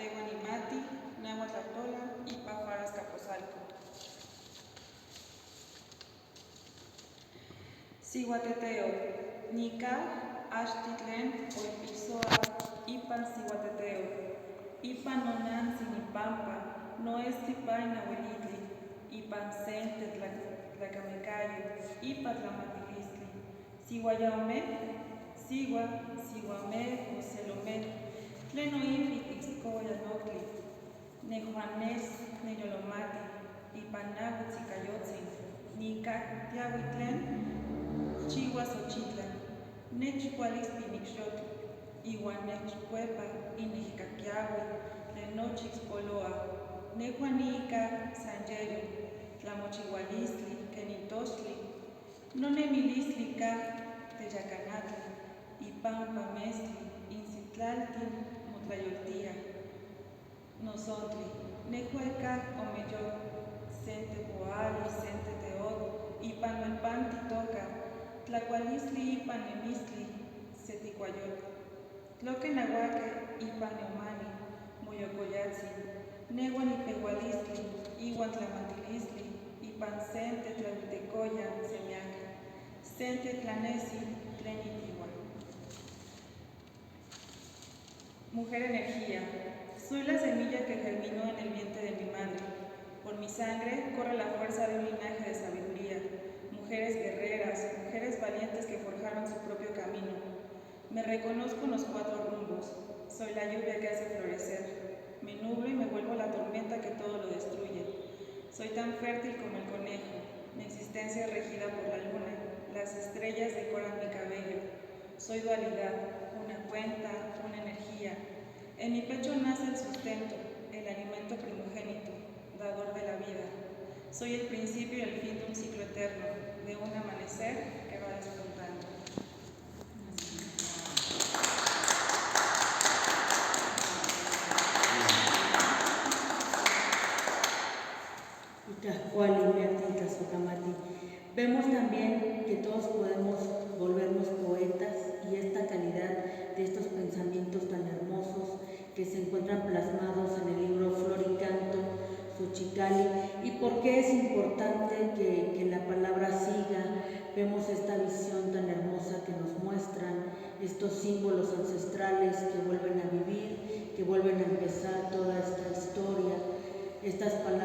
Tehuanimati, Nahuatlatola y Pafaras Capozalco. Sihuateteo, Nica, Axtitlen, Oipisoa, Ipan Sihuateteo, Ipan Nonan Sinipampa, Noestipa Nahuelitli, Ipan Sente Tlacamecayo, Ipa Tlamatilistli, Sihuayaume, Sihuame, Oselome, Tlenoipi Ixcoyanocli, Nejuanes, Neyolomati, Ipan Nahuitzicayotzi, Nica Tiahuitlen, Chihuasochitlan, Nechcualispi Nixyotl, Iwan Nechcuepa, Inexcaquiahui, Lenochixpoloa, Nejuanica, Sanyeyo, Tlamochihualistli, Kenitochtli, Nonemilistli Ca, Teyacanatli, Ipampa Mestli, Incitlaltin, Motlayoltia, Nozontli, Nejueca, Omeyo, Sente Poali, Sente Teodo, Ipan Melpanti Toca, Tlacualistli Ipan Nemistli, Seticuayot, Tloquenahuaque Ipan Neumani, Moyocoyatzi, Nehuan Ipehualistli, Iwan Tlamatilistli, Ipan Sente Tlahuitecoya, Semiac, Sente Tlanesi, Tlenitiwa. Mujer energía, soy la semilla que germinó en el vientre de mi madre. Por mi sangre corre la fuerza de un linaje de sabiduría. Mujeres guerreras, mujeres valientes que forjaron su propio camino. Me reconozco en los 4 rumbos. Soy la lluvia que hace florecer. Me nublo y me vuelvo la tormenta que todo lo destruye. Soy tan fértil como el conejo. Mi existencia es regida por la luna. Las estrellas decoran mi cabello. Soy dualidad, una cuenta, una energía. En mi pecho nace el sustento, el alimento primogénito, dador de la vida. Soy el principio y el fin de un ciclo eterno, de un amanecer que va despuntando. Vemos también que todos podemos volvernos poetas y esta calidad de estos pensamientos tan hermosos que se encuentran plasmados en el libro Flor y Canto, Xochicali, y por qué es importante que la palabra siga. Vemos esta visión tan hermosa que nos muestran estos símbolos ancestrales que vuelven a vivir, que vuelven a empezar toda esta historia. Estas palabras